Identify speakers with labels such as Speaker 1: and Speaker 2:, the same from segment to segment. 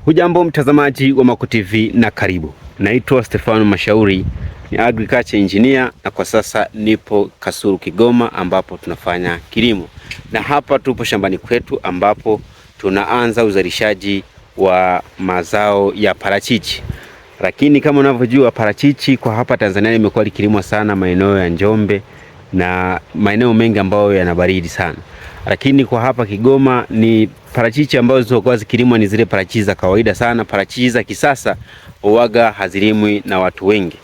Speaker 1: Hujambo mtazamaji wa Maco TV na karibu. Naitwa Stefano Mashauri, ni agriculture engineer na kwa sasa nipo Kasulu Kigoma ambapo tunafanya kilimo. Na hapa tupo shambani kwetu ambapo tunaanza uzalishaji wa mazao ya parachichi. Lakini kama unavyojua parachichi kwa hapa Tanzania limekuwa likilimwa sana maeneo ya Njombe na maeneo mengi ambayo yana baridi sana. Lakini kwa hapa Kigoma ni parachichi ambazo zilizokuwa zikilimwa ni zile parachichi za kawaida sana. Parachichi za kisasa huaga hazilimwi na watu wengi.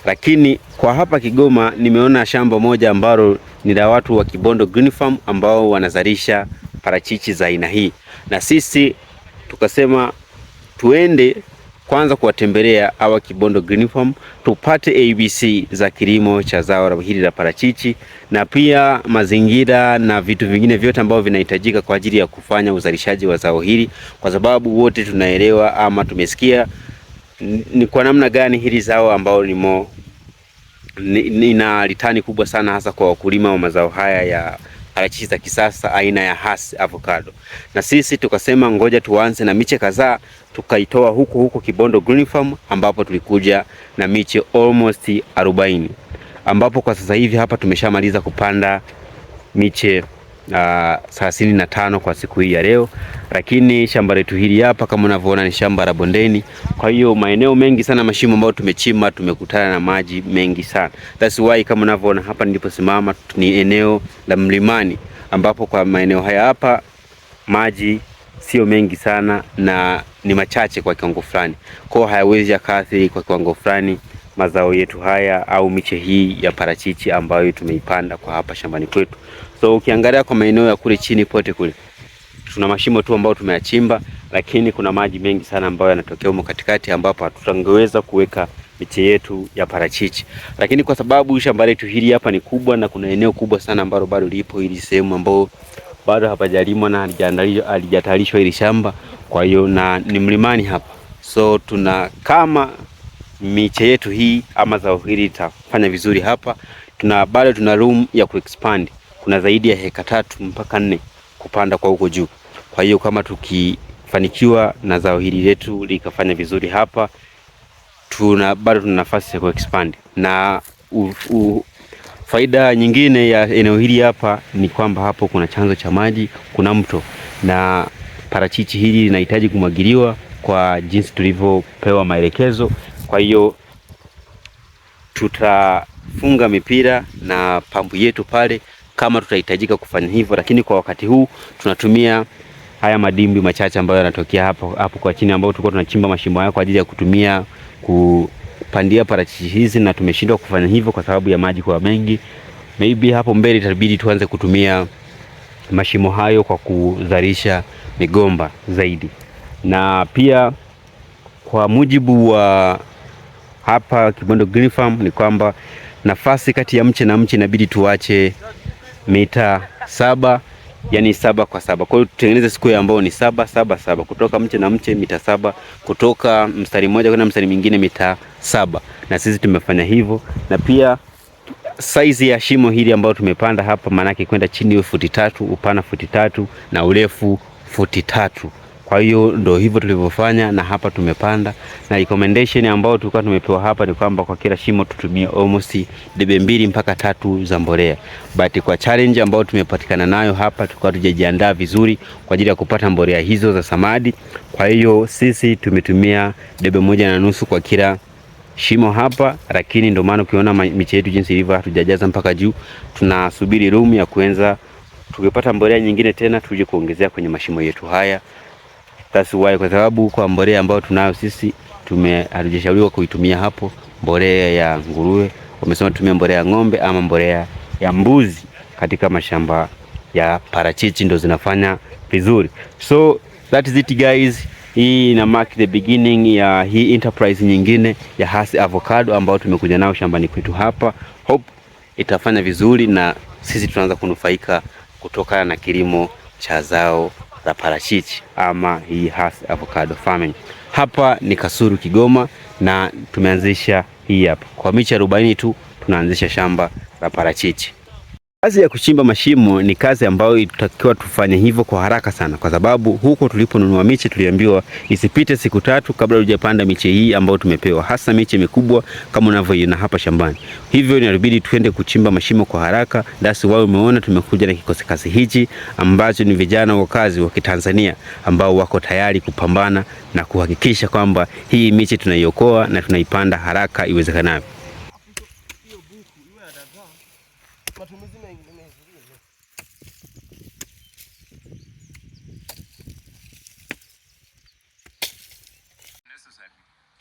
Speaker 1: Lakini kwa hapa Kigoma nimeona shamba moja ambalo ni la watu wa Kibondo Green Farm ambao wanazalisha parachichi za aina hii. Na sisi tukasema tuende kwanza kuwatembelea hawa Kibondo Green Farm tupate ABC za kilimo cha zao hili la parachichi na pia mazingira na vitu vingine vyote ambavyo vinahitajika kwa ajili ya kufanya uzalishaji wa zao hili, kwa sababu wote tunaelewa ama tumesikia ni kwa namna gani hili zao ambao ina litani kubwa sana hasa kwa wakulima wa mazao haya ya parachichi za kisasa aina ya Hass avocado. Na sisi tukasema ngoja tuanze na miche kadhaa, tukaitoa huko Kibondo Green Farm ambapo tulikuja na miche almost 40, ambapo kwa sasa hivi hapa tumeshamaliza kupanda miche 35 kwa siku hii ya leo. Lakini shamba letu hili hapa kama unavyoona ni shamba la bondeni, kwa hiyo maeneo mengi sana mashimo ambayo tumechimba tumekutana na maji mengi sana. That's why kama unavyoona hapa niliposimama ni eneo la mlimani, ambapo kwa maeneo haya hapa maji sio mengi sana na ni machache kwa kiwango fulani, kwa hayawezi yakaathiri kwa kiwango fulani mazao yetu haya au miche hii ya parachichi ambayo tumeipanda kwa hapa shambani kwetu. So ukiangalia kwa maeneo ya kule chini pote kule tuna mashimo tu ambayo tumeyachimba, lakini kuna maji mengi sana ambayo yanatokea huko katikati ambapo hatutangeweza kuweka miche yetu ya parachichi. Lakini kwa sababu shamba letu hili hapa ni kubwa na kuna eneo kubwa sana ambalo bado lipo hili sehemu ambao bado hapajalimwa na halijatayarishwa hili shamba, kwa hiyo na ni mlimani hapa. So tuna kama miche yetu hii ama zao hili litafanya vizuri hapa, bado tuna room ya kuexpand. Kuna zaidi ya heka 3 mpaka 4 kupanda kwa huko juu. Kwa hiyo kama tukifanikiwa na zao hili letu likafanya vizuri hapa, bado tuna nafasi ya kuexpand. Na faida nyingine ya eneo hili hapa ni kwamba hapo kuna chanzo cha maji, kuna mto, na parachichi hili linahitaji kumwagiliwa kwa jinsi tulivyopewa maelekezo. Kwa hiyo tutafunga mipira na pampu yetu pale kama tutahitajika kufanya hivyo, lakini kwa wakati huu tunatumia haya madimbi machache ambayo yanatokea hapo kwa chini, ambao tulikuwa tunachimba mashimo haya kwa ajili ya kutumia kupandia parachichi hizi, na tumeshindwa kufanya hivyo kwa sababu ya maji kwa mengi. Maybe hapo mbele itabidi tuanze kutumia mashimo hayo kwa kuzalisha migomba zaidi. Na pia kwa mujibu wa hapa Kibondo Green Farm ni kwamba nafasi kati ya mche na mche inabidi tuache mita 7, yani 7 kwa 7. Kwa hiyo tutengeneze square ambao ni 7 7 7, kutoka mche na mche mita 7, kutoka mstari mmoja kwenda mstari mwingine mita 7. Na sisi tumefanya hivyo. Na pia size ya shimo hili ambao tumepanda hapa maana yake kwenda chini iwe futi 3, upana futi 3 na urefu futi 3. Kwa hiyo ndio hivyo tulivyofanya na hapa tumepanda, na recommendation ambao tulikuwa tumepewa hapa ni kwamba kwa kila shimo tutumie almost debe 2 mpaka 3 za mbolea. But kwa challenge ambao tumepatikana nayo hapa tulikuwa tujajiandaa vizuri kwa ajili ya kupata mbolea hizo za samadi. Kwa hiyo sisi tumetumia debe 1.5 kwa kila shimo hapa, lakini ndio maana ukiona miche yetu jinsi ilivyo hatujajaza mpaka juu. Tunasubiri room ya kuanza, tukipata mbolea nyingine tena tuje kuongezea kwenye mashimo yetu haya. That's why, kwa sababu kwa mbolea ambayo tunayo sisi hatujashauriwa kuitumia hapo mbolea ya nguruwe. Wamesema tumia mbolea ya ng'ombe ama mbolea ya mbuzi katika mashamba ya parachichi, ndio zinafanya vizuri. So that is it guys. Hii ina mark the beginning ya hii enterprise nyingine ya Hass avocado ambao tumekuja nao shambani kwetu hapa. Hope itafanya vizuri na sisi tunaanza kunufaika kutokana na kilimo cha zao la parachichi ama hii Hass avocado farming. Hapa ni Kasulu Kigoma na tumeanzisha hii hapa. Kwa miche 40 tu tunaanzisha shamba la parachichi. Kazi ya kuchimba mashimo ni kazi ambayo tutakiwa tufanye hivyo kwa haraka sana, kwa sababu huko tuliponunua miche tuliambiwa isipite siku 3 kabla hujapanda miche hii ambayo tumepewa, hasa miche mikubwa kama unavyoiona hapa shambani. Hivyo inabidi tuende kuchimba mashimo kwa haraka. Basi wao umeona tumekuja na kikosi kazi hichi ambacho ni vijana wakazi wa Kitanzania ambao wako tayari kupambana na kuhakikisha kwamba hii miche tunaiokoa na tunaipanda haraka iwezekanavyo.
Speaker 2: Matumizi mengine necessary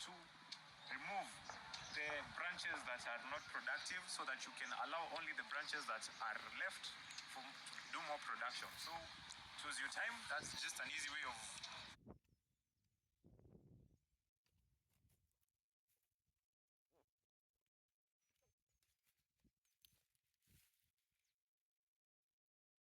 Speaker 2: to remove the branches that are not productive so that you can allow only the branches that are left to do more production. So choose your time. That's just an easy way of